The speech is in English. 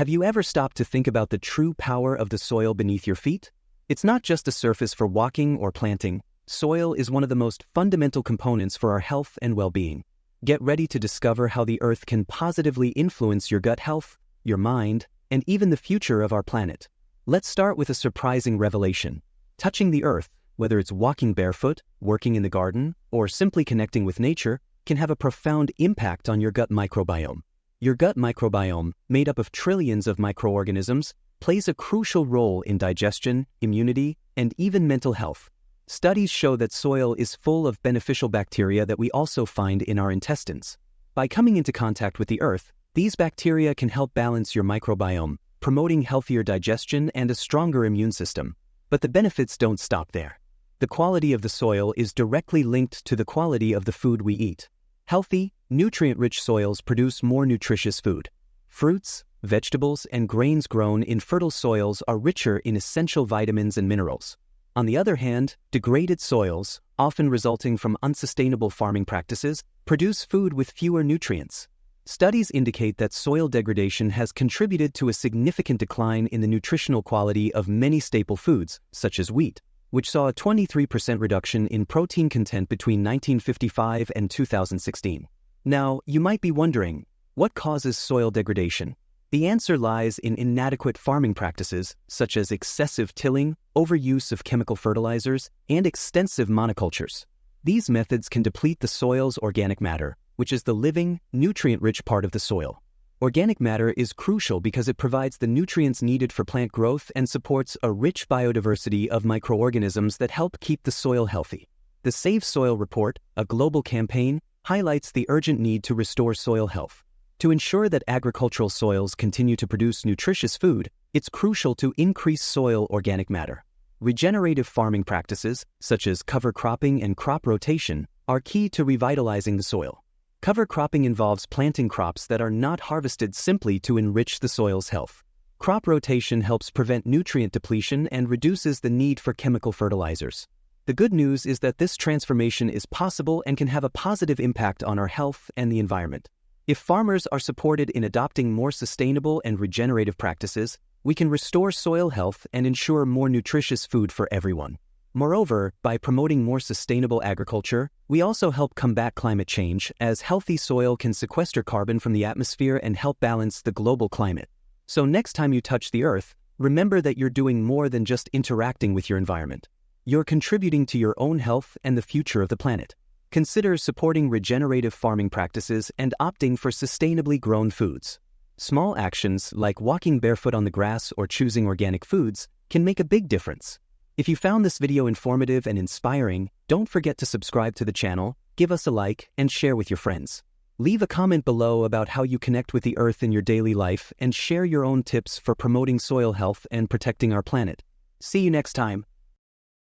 Have you ever stopped to think about the true power of the soil beneath your feet? It's not just a surface for walking or planting. Soil is one of the most fundamental components for our health and well-being. Get ready to discover how the earth can positively influence your gut health, your mind, and even the future of our planet. Let's start with a surprising revelation. Touching the earth, whether it's walking barefoot, working in the garden, or simply connecting with nature, can have a profound impact on your gut microbiome. Your gut microbiome, made up of trillions of microorganisms, plays a crucial role in digestion, immunity, and even mental health. Studies show that soil is full of beneficial bacteria that we also find in our intestines. By coming into contact with the earth, these bacteria can help balance your microbiome, promoting healthier digestion and a stronger immune system. But the benefits don't stop there. The quality of the soil is directly linked to the quality of the food we eat. Healthy, nutrient-rich soils produce more nutritious food. Fruits, vegetables, and grains grown in fertile soils are richer in essential vitamins and minerals. On the other hand, degraded soils, often resulting from unsustainable farming practices, produce food with fewer nutrients. Studies indicate that soil degradation has contributed to a significant decline in the nutritional quality of many staple foods, such as wheat, which saw a 23% reduction in protein content between 1955 and 2016. Now, you might be wondering, what causes soil degradation? The answer lies in inadequate farming practices, such as excessive tilling, overuse of chemical fertilizers, and extensive monocultures. These methods can deplete the soil's organic matter, which is the living, nutrient-rich part of the soil. Organic matter is crucial because it provides the nutrients needed for plant growth and supports a rich biodiversity of microorganisms that help keep the soil healthy. The Save Soil Report, a global campaign, highlights the urgent need to restore soil health. To ensure that agricultural soils continue to produce nutritious food, it's crucial to increase soil organic matter. Regenerative farming practices, such as cover cropping and crop rotation, are key to revitalizing the soil. Cover cropping involves planting crops that are not harvested simply to enrich the soil's health. Crop rotation helps prevent nutrient depletion and reduces the need for chemical fertilizers. The good news is that this transformation is possible and can have a positive impact on our health and the environment. If farmers are supported in adopting more sustainable and regenerative practices, we can restore soil health and ensure more nutritious food for everyone. Moreover, by promoting more sustainable agriculture, we also help combat climate change, as healthy soil can sequester carbon from the atmosphere and help balance the global climate. So next time you touch the earth, remember that you're doing more than just interacting with your environment. You're contributing to your own health and the future of the planet. Consider supporting regenerative farming practices and opting for sustainably grown foods. Small actions like walking barefoot on the grass or choosing organic foods can make a big difference. If you found this video informative and inspiring, don't forget to subscribe to the channel, give us a like, and share with your friends. Leave a comment below about how you connect with the earth in your daily life and share your own tips for promoting soil health and protecting our planet. See you next time.